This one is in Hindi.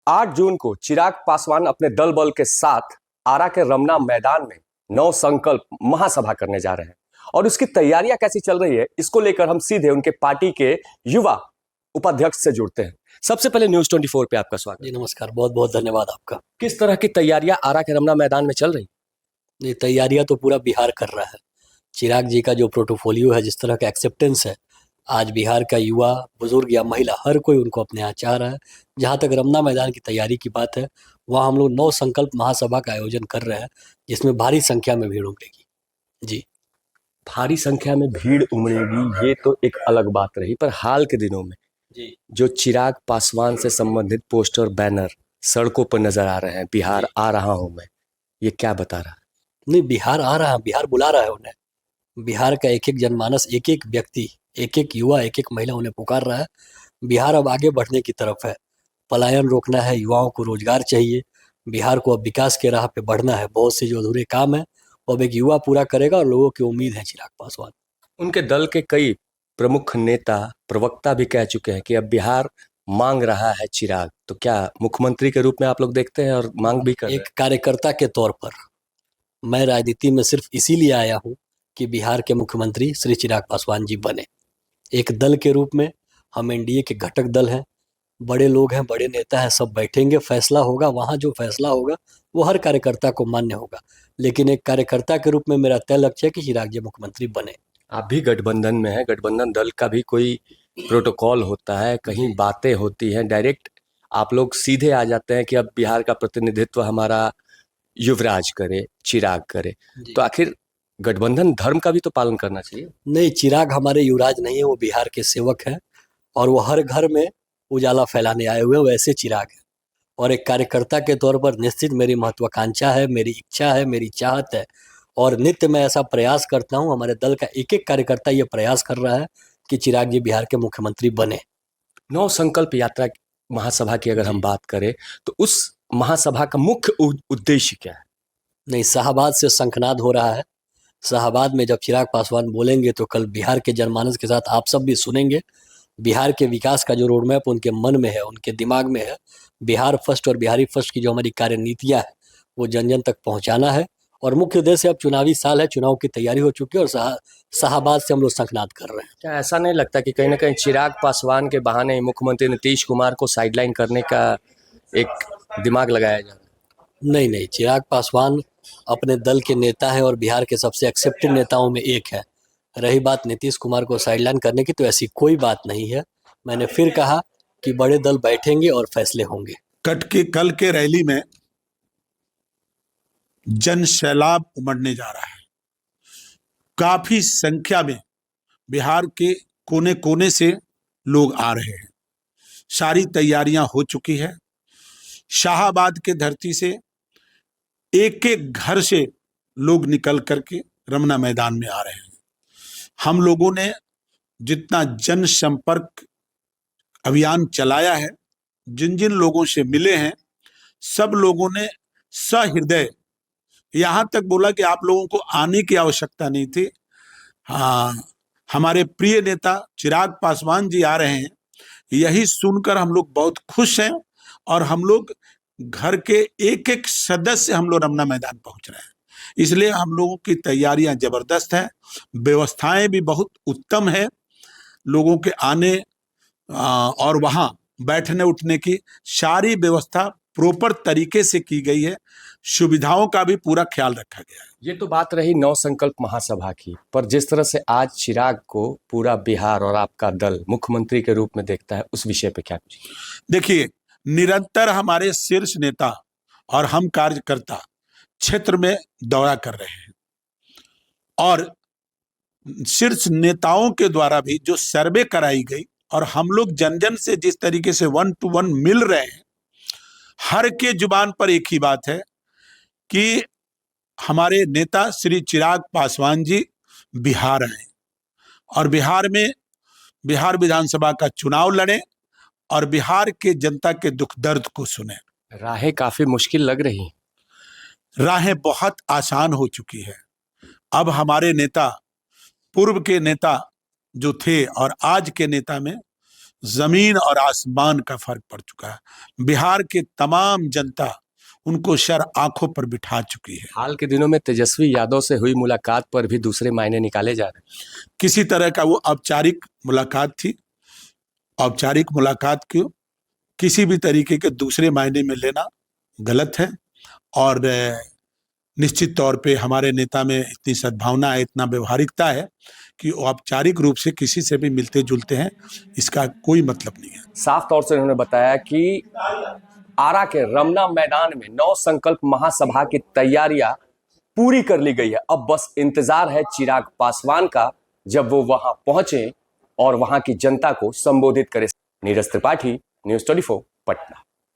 8 जून को चिराग पासवान अपने दल बल के साथ आरा के रमना मैदान में नौ संकल्प महासभा करने जा रहे हैं और उसकी तैयारियां कैसी चल रही है, इसको लेकर हम सीधे उनके पार्टी के युवा उपाध्यक्ष से जुड़ते हैं। सबसे पहले न्यूज 24 पे आपका स्वागत। जी नमस्कार, बहुत बहुत धन्यवाद आपका। किस तरह की तैयारियां आरा के रमना मैदान में चल रही? ये तैयारियां तो पूरा बिहार कर रहा है। चिराग जी का जो पोर्टफोलियो है, जिस तरह का एक्सेप्टेंस है, आज बिहार का युवा, बुजुर्ग या महिला, हर कोई उनको अपने यहाँ चाह रहा है। जहाँ तक रमना मैदान की तैयारी की बात है, वहाँ हम लोग 9 संकल्प महासभा का आयोजन कर रहे हैं, जिसमें भारी संख्या में भीड़ उमड़ेगी। जी, भारी संख्या में भीड़ उमड़ेगी, ये तो एक अलग बात रही, पर हाल के दिनों में जी, जो चिराग पासवान से संबंधित पोस्टर बैनर सड़कों पर नजर आ रहे हैं, बिहार आ रहा हूं मैं, ये क्या बता रहा है? नहीं, बिहार आ रहा है, बिहार बुला रहा है उन्हें। बिहार का एक एक जनमानस, एक एक व्यक्ति, एक एक युवा, एक एक महिला उन्हें पुकार रहा है। बिहार अब आगे बढ़ने की तरफ है। पलायन रोकना है, युवाओं को रोजगार चाहिए, बिहार को अब विकास के राह पे बढ़ना है। बहुत से जो अधूरे काम है वो अब एक युवा पूरा करेगा और लोगों की उम्मीद है चिराग पासवान। उनके दल के कई प्रमुख नेता, प्रवक्ता भी कह चुके हैं कि अब बिहार मांग रहा है चिराग। तो क्या मुख्यमंत्री के रूप में आप लोग देखते हैं और मांग भी कर रहे हैं? एक कार्यकर्ता के तौर पर मैं राजनीति में सिर्फ इसीलिए आया हूँ कि बिहार के मुख्यमंत्री श्री चिराग पासवान जी बने। एक दल के रूप में हम एनडीए के घटक दल हैं, बड़े लोग हैं, बड़े नेता हैं, सब बैठेंगे, फैसला होगा। वहाँ जो फैसला होगा वो हर कार्यकर्ता को मान्य होगा। लेकिन एक कार्यकर्ता के रूप में मेरा तय लक्ष्य है कि चिराग जी मुख्यमंत्री बने। आप भी गठबंधन में हैं, गठबंधन दल का भी कोई प्रोटोकॉल होता है, कहीं बातें होती हैं, डायरेक्ट आप लोग सीधे आ जाते हैं कि अब बिहार का प्रतिनिधित्व हमारा युवराज करे, चिराग करे। तो आखिर गठबंधन धर्म का भी तो पालन करना चाहिए। नहीं, चिराग हमारे युवराज नहीं है, वो बिहार के सेवक हैं और वो हर घर में उजाला फैलाने आए हुए वैसे चिराग है। और एक कार्यकर्ता के तौर पर निश्चित मेरी महत्वाकांक्षा है, मेरी इच्छा है, मेरी चाहत है और नित्य मैं ऐसा प्रयास करता हूँ। हमारे दल का एक एक कार्यकर्ता ये प्रयास कर रहा है कि चिराग जी बिहार के मुख्यमंत्री बने। 9 संकल्प यात्रा महासभा की अगर हम बात करें तो उस महासभा का मुख्य उद्देश्य क्या है? नहीं, शाहबाद से शंखनाद हो रहा है। शाहबाद में जब चिराग पासवान बोलेंगे तो कल बिहार के जनमानस के साथ आप सब भी सुनेंगे। बिहार के विकास का जो रोड मैप उनके मन में है, उनके दिमाग में है। बिहार फर्स्ट और बिहारी फर्स्ट की जो हमारी कार्यनीतियाँ है वो जन जन तक पहुँचाना है। और मुख्य उद्देश्य, अब चुनावी साल है, चुनाव की तैयारी हो चुकी है और शाहबाद से हम लोग शंखनाद कर रहे हैं। क्या ऐसा नहीं लगता कि कहीं ना कहीं चिराग पासवान के बहाने मुख्यमंत्री नीतीश कुमार को साइडलाइन करने का एक दिमाग लगाया जा रहा है? नहीं नहीं, चिराग पासवान अपने दल के नेता है और बिहार के सबसे एक्सेप्टेड नेताओं में एक है। रही बात नीतीश कुमार को साइडलाइन करने की, तो ऐसी कोई बात नहीं है। मैंने फिर कहा कि बड़े दल बैठेंगे और फैसले होंगे। कल के रैली में जन सैलाब उमड़ने जा रहा है। काफी संख्या में बिहार के कोने कोने से लोग आ रहे हैं। सारी तैयारियां हो चुकी है। शाहबाद के धरती से एक एक घर से लोग निकल करके रमना मैदान में आ रहे हैं। हम लोगों ने जितना जन संपर्क अभियान चलाया है, जिन जिन लोगों से मिले हैं, सब लोगों ने सहृदय यहां तक बोला कि आप लोगों को आने की आवश्यकता नहीं थी। हाँ, हमारे प्रिय नेता चिराग पासवान जी आ रहे हैं, यही सुनकर हम लोग बहुत खुश हैं और हम लोग घर के एक एक सदस्य हम लोग रमना मैदान पहुंच रहे हैं। इसलिए हम लोगों की तैयारियां जबरदस्त हैं, व्यवस्थाएं भी बहुत उत्तम है। लोगों के आने और वहां बैठने उठने की सारी व्यवस्था प्रॉपर तरीके से की गई है। सुविधाओं का भी पूरा ख्याल रखा गया है। ये तो बात रही 9 संकल्प महासभा की, पर जिस तरह से आज चिराग को पूरा बिहार और आपका दल मुख्यमंत्री के रूप में देखता है, उस विषय पे क्या कुछ? देखिए, निरंतर हमारे शीर्ष नेता और हम कार्यकर्ता क्षेत्र में दौरा कर रहे हैं और शीर्ष नेताओं के द्वारा भी जो सर्वे कराई गई और हम लोग जन जन से जिस तरीके से 1 to 1 मिल रहे हैं, हर के जुबान पर एक ही बात है कि हमारे नेता श्री चिराग पासवान जी बिहार आए और बिहार में बिहार विधानसभा का चुनाव लड़े और बिहार के जनता के दुख दर्द को सुने। राहें काफी मुश्किल लग रही हैं। राहें बहुत आसान हो चुकी है। अब हमारे नेता, पूर्व के नेता जो थे और आज के नेता में जमीन और आसमान का फर्क पड़ चुका है। बिहार के तमाम जनता उनको शर आंखों पर बिठा चुकी है। हाल के दिनों में तेजस्वी यादव से हुई मुलाकात पर भी दूसरे मायने निकाले जा रहे हैं। किसी तरह का वो औपचारिक मुलाकात थी। औपचारिक मुलाकात को किसी भी तरीके के दूसरे मायने में लेना गलत है और निश्चित तौर पे हमारे नेता में इतनी सद्भावना है, इतना व्यवहारिकता है कि वो औपचारिक रूप से किसी से भी मिलते जुलते हैं, इसका कोई मतलब नहीं है। साफ तौर से उन्होंने बताया कि आरा के रमना मैदान में 9 संकल्प महासभा की तैयारियां पूरी कर ली गई है। अब बस इंतजार है चिराग पासवान का, जब वो वहां पहुंचे और वहां की जनता को संबोधित करे। नीरज त्रिपाठी, न्यूज़ 24, पटना।